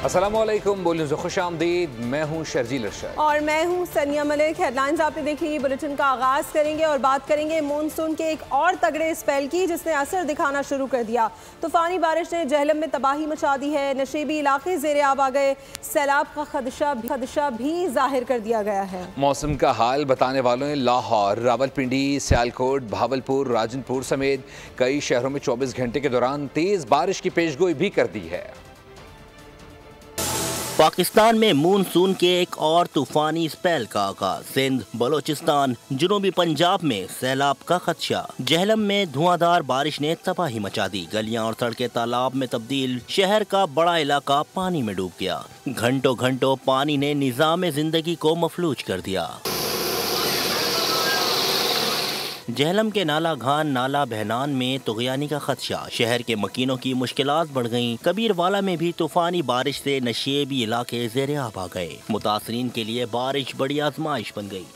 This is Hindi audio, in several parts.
अस्सलामुअलैकुम, बोलियों से खुश आमदीद। मैं हूँ शर्जील अरशद और मैं हूँ सनिया मलिक। हेडलाइंस आपने देख ली। बुलेटिन का आगाज करेंगे और बात करेंगे मॉनसून के एक और तगड़े स्पेल की जिसने असर दिखाना शुरू कर दिया। तूफानी बारिश ने जहलम में तबाही मचा दी है। नशीबी इलाके ज़ेरे आब आ गए। सैलाब का खदशा भी जाहिर कर दिया गया है। मौसम का हाल बताने वालों ने लाहौर, रावलपिंडी, सियालकोट, भावलपुर, राजनपुर समेत कई शहरों में 24 घंटे के दौरान तेज बारिश की पेशगोई भी कर दी है। पाकिस्तान में मानसून के एक और तूफानी स्पेल का आगाज। सिंध, बलोचिस्तान, जनूबी पंजाब में सैलाब का खदशा। जहलम में धुआंधार बारिश ने तबाही मचा दी। गलियां और सड़कें तालाब में तब्दील। शहर का बड़ा इलाका पानी में डूब गया। घंटों घंटों पानी ने निजाम जिंदगी को मफलूज कर दिया। जहलम के नाला घान, नाला बहनान में तुगयानी का खदशा। शहर के मकीनों की मुश्किलात बढ़ गईं। कबीरवाला में भी तूफानी बारिश से नशेबी इलाके ज़ेरे आब आ गए। मुतासरीन के लिए बारिश बड़ी आजमाइश बन गई।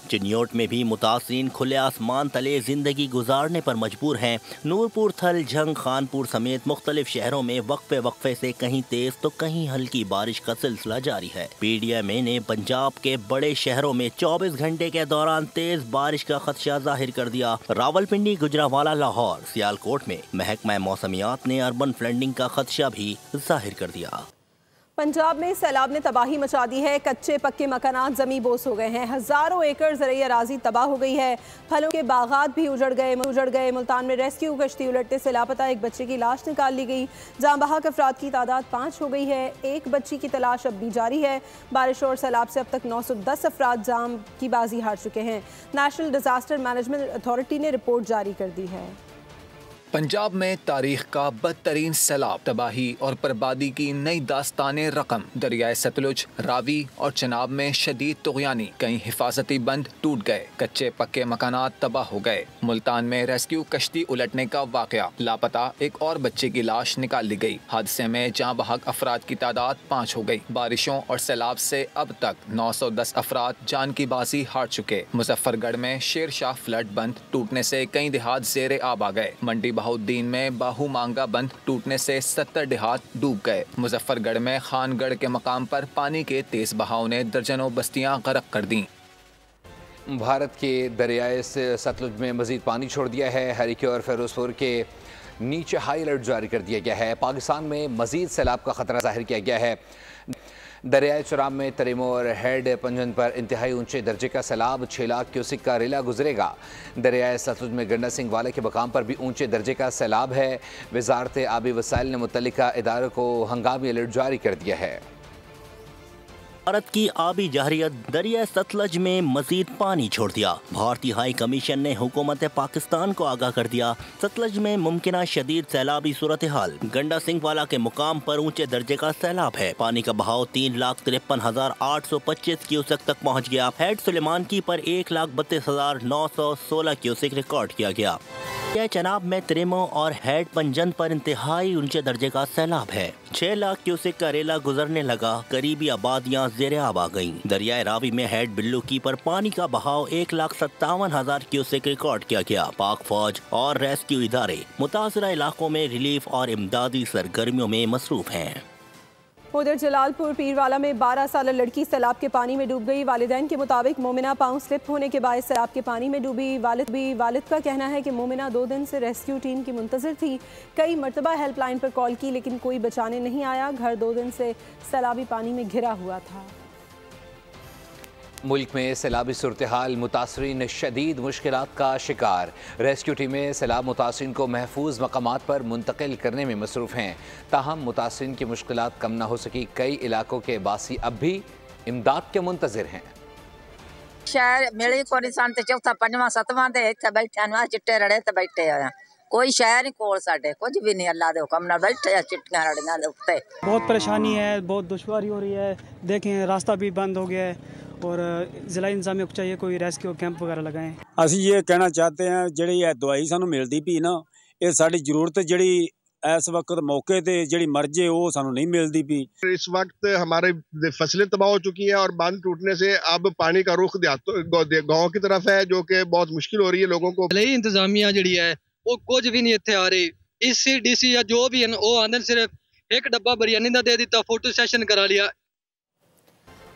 चिन्योट में भी मुतासरीन खुले आसमान तले जिंदगी गुजारने पर मजबूर हैं। नूरपुर, थल, झंग, खानपुर समेत मुख्तलिफ शहरों में वक्फे वक्फे से कहीं तेज तो कहीं हल्की बारिश का सिलसिला जारी है। PDMA ने पंजाब के बड़े शहरों में 24 घंटे के दौरान तेज बारिश का खदशा जाहिर कर दिया। रावलपिंडी, गुजरावाला, लाहौर, सियालकोट में महकमा मौसमियात ने अर्बन फ्लडिंग का खदशा भी जाहिर कर दिया। पंजाब में सैलाब ने तबाही मचा दी है। कच्चे पक्के मकानात जमी बोस हो गए हैं। हजारों एकड़ ज़रई अराजी तबाह हो गई है। फलों के बागात भी उजड़ गए। मुल्तान में रेस्क्यू कश्ती उलटने से लापता एक बच्चे की लाश निकाल ली गई। जाँ बहक अफराद की तादाद 5 हो गई है। एक बच्ची की तलाश अब भी जारी है। बारिश और सैलाब से अब तक 910 अफराद जाम की बाजी हार चुके हैं। नेशनल डिजास्टर मैनेजमेंट अथॉरिटी ने रिपोर्ट जारी कर दी है। पंजाब में तारीख का बदतरीन सैलाब, तबाही और बर्बादी की नई दास्ताने रकम। दरियाए सतलुज, रावी और चनाब में शदीद तुगयानी। कई हिफाजती बंद टूट गए। कच्चे पक्के मकानात तबाह हो गए। मुल्तान में रेस्क्यू कश्ती उलटने का वाकया। लापता एक और बच्चे की लाश निकाल ली गई। हादसे में जाँ बहक अफराद की तादाद 5 हो गई। बारिशों और सैलाब से अब तक 910 अफराद जान की बाजी हार चुके। मुजफ्फरगढ़ में शेर शाह फ्लड बंद टूटने से कई देहात ज़ेरे आब आ गए। मंडी बहाउद्दीन में बाहू मांगा बंद टूटने से 70 देहात डूब गए। मुजफ्फरगढ़ में खानगढ़ के मकाम पर पानी के तेज बहाव ने दर्जनों बस्तियां गर्क कर दी। भारत के दरियाए सतलुज में मजीद पानी छोड़ दिया है। हरीके और फिरोजपुर के नीचे हाई अलर्ट जारी कर दिया गया है। पाकिस्तान में मजीद सैलाब का खतरा जाहिर किया गया है। दरियाए चुराम में तरीमो और हेड पंजन पर इंतहाई ऊंचे दर्जे का सैलाब 6 लाख क्यूसिक का रेला गुजरेगा। दरियाए सतलुज में गंडा सिंह वाले के मकाम पर भी ऊंचे दर्जे का सैलाब है। वजारत आबी वसाइल ने मुतल्लिका इदारों को हंगामी अलर्ट जारी कर दिया है। भारत की आबी जहरियत दरिया सतलज में मजीद पानी छोड़ दिया। भारतीय हाई कमीशन ने हुकूमत पाकिस्तान को आगाह कर दिया। सतलज में मुमकिन शदीद सैलाबी सूरत हाल। गंडा सिंह वाला के मुकाम पर ऊंचे दर्जे का सैलाब है। पानी का बहाव 3,53,825 क्यूसेक तक पहुँच गया। हेड सुलेमान की पर 1,32,916 क्यूसेक रिकॉर्ड किया गया। यह चनाब में तरीमो और हेड पंजन पर इंतहाई ऊंचे दर्जे का सैलाब है। 6 लाख क्यूसेक का रेला गुजरने लगा। करीबी आबादियां ज़ेरे आब आ गईं। दरियाए रावी में हेड बिल्लू की पर पानी का बहाव 1,57,000 क्यूसेक रिकॉर्ड किया गया। पाक फौज और रेस्क्यू इदारे मुतासरा इलाकों में रिलीफ और इमदादी सरगर्मियों में मसरूफ हैं। उधर जलालपुर पीरवाला में 12 साल लड़की सैलाब के पानी में डूब गई। वालिदैन के मुताबिक मोमिना पाँव स्लिप होने के बाद सैलाब के पानी में डूबी। वालिद का कहना है कि मोमिना 2 दिन से रेस्क्यू टीम की मुंतज़िर थी। कई मरतबा हेल्पलाइन पर कॉल की लेकिन कोई बचाने नहीं आया। घर 2 दिन से सैलाबी पानी में घिरा हुआ था। मुल्क में सैलाबी सूरत हाल, मुतासरीन शदीद मुश्किलात का शिकार। रेस्क्यू टीमें सैलाब मुतासरीन को महफूज मकामात पर मुंतकिल करने में मसरूफ़ हैं। ताहम मुतासरीन की मुश्किलात कम न हो सकी। कई इलाकों के बासी अब भी इमदाद के मुंतज़िर हैं। शहर मिली को निशान ते चौथा पंजवां सतवां ते इत्थे बैठे ना चिट्टे रड़े ते बैठे आ। कोई शहर नहीं कोल साडे, कुछ भी नहीं। अल्लाह दे हुक्म नाल बैठे आ चिट्टियां रड़ियां दे उत्ते। बहुत परेशानी है, बहुत दुश्वारी हो रही है। देखें रास्ता भी बंद हो गया है और जिला इंतजामिया को चाहिए कोई रेस्क्यू कैंप वगैरह लगाएं। ਅਸੀਂ ਇਹ ਕਹਿਣਾ ਚਾਹते हैं ਜਿਹੜੀ ਇਹ ਦਵਾਈ ਸਾਨੂੰ ਮਿਲਦੀ ਪਈ ਨਾ, ਇਹ ਸਾਡੀ ਜ਼ਰੂਰਤ ਜਿਹੜੀ इस वक्त मौके ते ਜਿਹੜੀ ਮਰਜ਼ ਹੈ ਉਹ ਸਾਨੂੰ नहीं मिलती पी। इस वक्त हमारे फसलें तबाह हो चुकी है और बांध टूटने से अब पानी का रुख गाँव की तरफ है, जो कि बहुत मुश्किल हो रही है लोगों को। इंतजामिया जी है वो कुछ भी नहीं इत्थे आ रही। इसी डीसी या जो भी है वो आंदे सिर्फ एक डब्बा बिरयानी का दे दिता, फोटो सेशन करा लिया।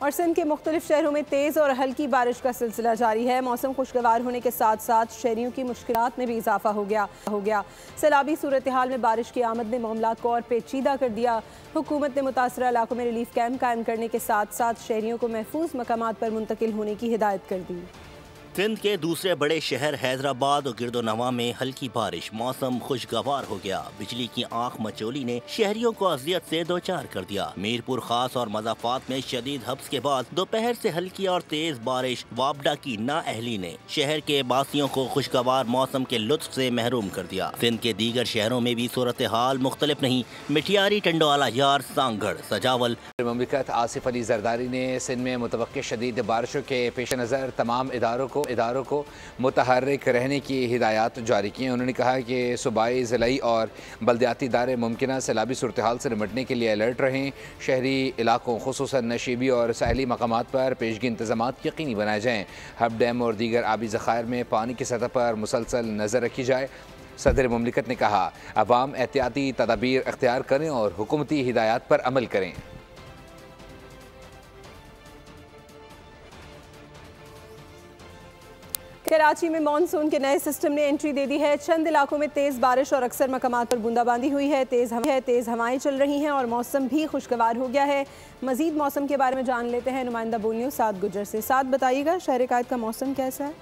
और सिंध के मुख्तलिफ शहरों में तेज़ और हल्की बारिश का सिलसिला जारी है। मौसम खुशगवार होने के साथ साथ शहरियों की मुश्किलात में भी इजाफा हो गया। सैलाबी सूरत हाल में बारिश की आमद ने मामलात को और पेचीदा कर दिया। हुकूमत ने मुतासरा इलाकों में रिलीफ कैंप कायम करने के साथ साथ शहरियों को महफूज मकामात पर मुंतकिल होने की हिदायत कर दी। सिंध के दूसरे बड़े शहर हैदराबाद और गिरदोनवा में हल्की बारिश, मौसम खुशगवार हो गया। बिजली की आंख मचोली ने शहरियों को अजियत से दो चार कर दिया। मीरपुर खास और मज़ाफात में शदीद हब्स के बाद दोपहर से हल्की और तेज बारिश वापडा की नाअहली ने शहर के बासियों को खुशगवार मौसम के लुत्फ से महरूम कर दिया। सिंध के दीगर शहरों में भी सूरत हाल मुख्तलिफ नहीं। मिठियारी, टंडोआला यार, सांगढ़, सजावल। मुमलिकत आसिफ अली जरदारी ने सिंध में मुतवक्किल शदीद बारिशों के पेश नज़र तमाम इदारों को मुतहर्रिक रहने की हिदायत जारी की। उन्होंने कहा कि सूबाई, ज़िलाई और बल्दियाती इदारे मुमकिन सैलाबी सूरत हाल से निपटने के लिए अलर्ट रहें। शहरी इलाकों खुसूसन नशीबी और साहली मकामात पर पेशगी इंतजामात यकीनी बनाए जाएँ। हब डैम और दीगर आबी ज़खायर में पानी की सतह पर मुसलसल नज़र रखी जाए। सदर मुमलिकत ने कहा, अवाम एहतियाती तदाबीर अख्तियार करें और हुकूमती हिदायत पर अमल करें। कराची में मानसून के नए सिस्टम ने एंट्री दे दी है। चंद इलाकों में तेज़ बारिश और अक्सर मकामात पर बूंदाबांदी हुई है। तेज़ हवाएं चल रही हैं और मौसम भी खुशगवार हो गया है। मजीद मौसम के बारे में जान लेते हैं नुमाइंदा बोल न्यूज़ साद गुजर से। साद, बताइएगा शहर कायद का मौसम कैसा है?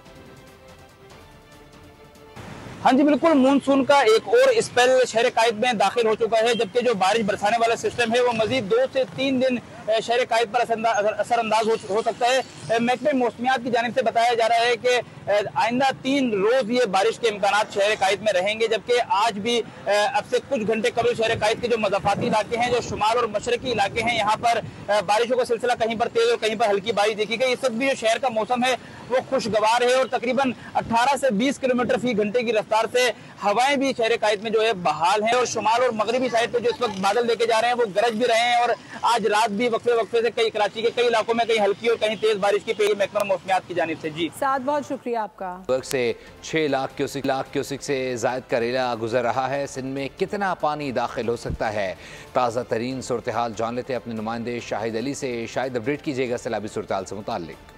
हाँ जी बिल्कुल, मानसून का एक और स्पेल शहर कायद में दाखिल हो चुका है, जबकि जो बारिश बरसाने वाला सिस्टम है वो मजीद 2 से 3 दिन शहर कायद पर असरअंदाज हो सकता है। महकमे मौसमियात की जानिब से बताया जा रहा है कि आइंदा 3 रोज ये बारिश के इम्कानात शहर कायद में रहेंगे, जबकि आज भी अब से कुछ घंटे कबल शहर कायद के जो मज़ाफाती इलाके हैं, जो शुमाल और मशरकी इलाके हैं, यहाँ पर बारिशों का सिलसिला कहीं पर तेज और कहीं पर हल्की बारिश देखी गई। इस वक्त भी जो शहर का मौसम है वो खुशगवार है और तकरीबन 18 से 20 किलोमीटर फी घंटे की रफ्तार से हवाएं भी शहर कायद में जो है बहाल हैं। और शुमाल और मगरबी साइड पे जो इस वक्त बादल लेके जा रहे हैं वो गरज भी रहे हैं और आज रात भी वक्फे से कई कराची के कई इलाकों में कहीं हल्की और कहीं तेज बारिश की पेश महकमा मौसमियात की जानिब से। जी साथ, बहुत शुक्रिया आपका। से 6 लाख क्यूसिक से जायद का रेला गुजर रहा है। सिंध में कितना पानी दाखिल हो सकता है? ताज़ा तरीन सूरत हाल जान लेते हैं अपने नुमाइंदे शाहिद अली से। शाहिद, अपडेट कीजिएगा सैलाबी सूरत हाल से मुताल्लिक।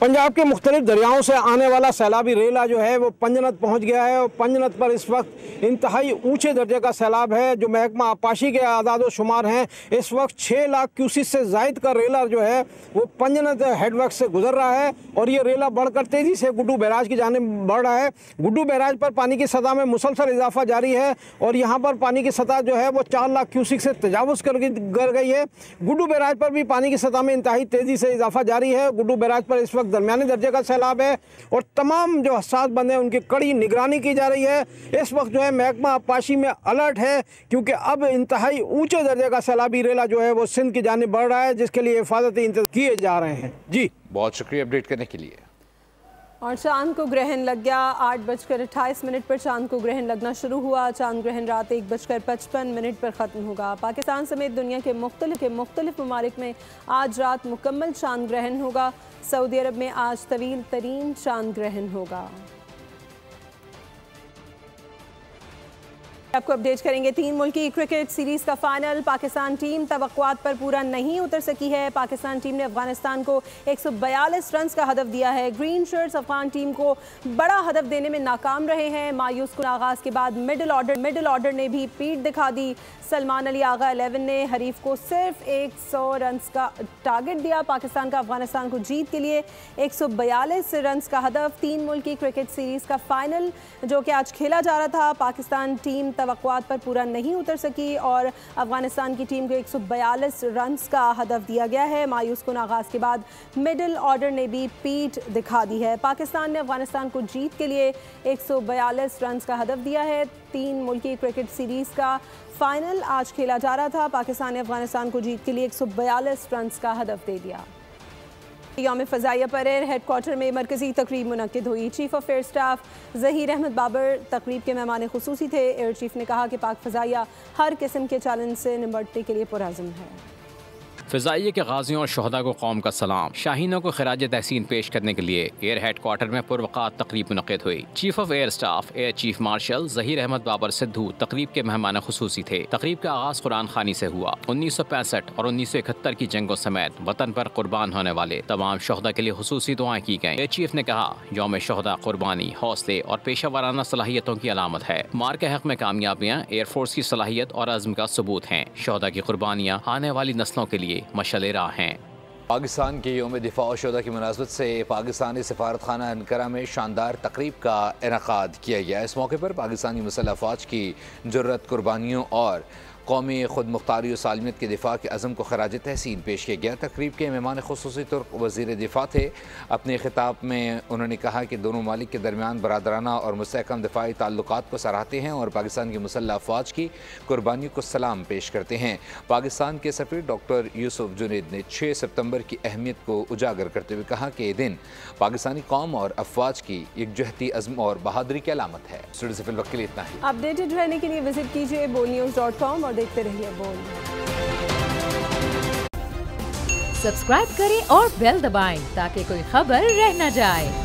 पंजाब के मुख्तलिफ दरियाओं से आने वाला सैलाबी रेला जो है वो पंजनत पहुंच गया है और पंजनत पर इस वक्त इंतहाई ऊंचे दर्जे का सैलाब है। जो महकमा आपाशी के आदाद शुमार हैं, इस वक्त 6 लाख क्यूसिक से जायद का रेला जो है वो पंजनत हेडवर्क से गुजर रहा है और ये रेला बढ़कर तेज़ी से गुड्डू बैराज की जानिब बढ़ रहा है। गुड्डू बैराज पर पानी की सतह में मुसलसल इजाफा जारी है और यहाँ पर पानी की सतह जो है वो 4 लाख क्यूसिक से तजावुज़ कर गई है। गुड्डू बैराज पर भी पानी की सतह में इंतहाई तेज़ी से इजाफा जारी है। गुड्डू बैराज पर इस वक्त दरमियानी दर्जे का सैलाब है और तमाम जो हसास बंद हैं उनकी कड़ी निगरानी की जा रही है। इस वक्त जो है महकमा आपाशी में अलर्ट है, क्योंकि अब इंतहाई ऊंचे दर्जे का सैलाबी रेला जो है वो सिंध की जानिब बढ़ रहा है, जिसके लिए हिफाजती इंतजाम किए जा रहे हैं। जी बहुत शुक्रिया अपडेट करने के लिए। और चांद को ग्रहण लग गया। 8:28 पर चांद को ग्रहण लगना शुरू हुआ। चांद ग्रहण रात 1:55 पर ख़त्म होगा। पाकिस्तान समेत दुनिया के मुख्तलिफ ममालिक में आज रात मुकम्मल चांद ग्रहण होगा। सऊदी अरब में आज तवील तरीन चांद ग्रहण होगा। आपको अपडेट करेंगे 3 मुल्की क्रिकेट सीरीज़ का फाइनल। पाकिस्तान टीम तवक्कुआत पर पूरा नहीं उतर सकी है। पाकिस्तान टीम ने अफगानिस्तान को 142 रन का हदफ दिया है। ग्रीन शर्ट्स अफगान टीम को बड़ा हदफ देने में नाकाम रहे हैं। मायूस कुन आगाज़ के बाद मिडिल ऑर्डर ने भी पीठ दिखा दी। सलमान अली आगा 11 ने हरीफ को सिर्फ 100 रन का टारगेट दिया। पाकिस्तान का अफगानिस्तान को जीत के लिए 142 रन का हदफ। 3 मुल्की क्रिकेट सीरीज़ का फाइनल जो कि आज खेला जा रहा था, पाकिस्तान टीम तवक्कुआत पर पूरा नहीं उतर सकी और अफगानिस्तान की टीम को 142 रन का हदफ दिया गया है। मायूस कुन आगाज़ के बाद मिडिल ऑर्डर ने भी पीठ दिखा दी है। पाकिस्तान ने अफगानिस्तान को जीत के लिए 142 रन का हदफ दिया है। 3 मुल्की क्रिकेट सीरीज़ का फाइनल आज खेला जा रहा था। पाकिस्तान ने अफगानिस्तान को जीत के लिए 142 रन का हदफ दे दिया। यौम फ़ज़ाइया पर एयर हेडक्वार्टर में मरकज़ी तकरीब मुनक्किद हुई। Chief of air staff Zaheer Ahmed Babar तकरीब के मेहमान खुसूसी थे। एयर चीफ ने कहा कि पाक फ़ज़ाइया हर किस्म के चैलेंज से निपटने के लिए पुरअज़्म है। फिजाइये के गाजियों और शहदा को कौम का सलाम। शाहीनों को खिराज तहसीन पेश करने के लिए एयर हेड क्वार्टर में पुरवक़ात तकरीब मुनक़िद हुई। Chief of air staff air chief marshal Zaheer Ahmed Babar Sidhu तकरीब के मेहमान खुसूसी थे। तकरीब का आगाज़ कुरान खानी से हुआ। 1965 और 1971 की जंगों समेत वतन पर कुर्बान होने वाले तमाम शहदा के लिए खुसूसी दुआएं की गईं। एयर चीफ ने कहा, यौम शहदा कुर्बानी, हौसले और पेशा वाराना सलाहियतों की अलामत है। मार के हक में कामयाबियाँ एयरफोर्स की सलाहियत और अज़्म का सबूत हैं। शहदा की कुर्बानियाँ आने वाली नस्लों के लिए मशअल राह हैं। पाकिस्तान के यौम दिफा और शहदा की मुनासबत से पाकिस्तानी सफारत खाना अंकारा में शानदार तकरीब का इनेकाद किया गया। इस मौके पर पाकिस्तानी मुसल्लह अफवाज की जुर्रत, कुर्बानियों और कौमी खुद मुख्तारी और सालमियत के दिफा के अज़म को खराज तहसीन पेश किया गया। तकरीब के मेहमान खुसूसी तुर्क वज़ीर दिफा थे। अपने खिताब में उन्होंने कहा कि दोनों मालिक के दरमियान बरादराना और मुस्तहकम दिफाई ताल्लुकात को सराहते हैं और पाकिस्तान की मुसल्लह अफवाज की कुर्बानियों को सलाम पेश करते हैं। पाकिस्तान के सफ़ीर डॉक्टर यूसुफ जुनैद ने 6 सितंबर की अहमियत को उजागर करते हुए कहा कि ये दिन पाकिस्तानी कौम और अफवाज की एकजुहती, अज़्म और बहादुरी की अलामत है। स्टूडियो से फिल वक्त के लिए इतना ही। अपडेटेड रहने के लिए विजिट कीजिए bolnews.com और देखते रहिए बोल। सब्सक्राइब करें और बेल दबाएं ताकि कोई खबर रह न जाए।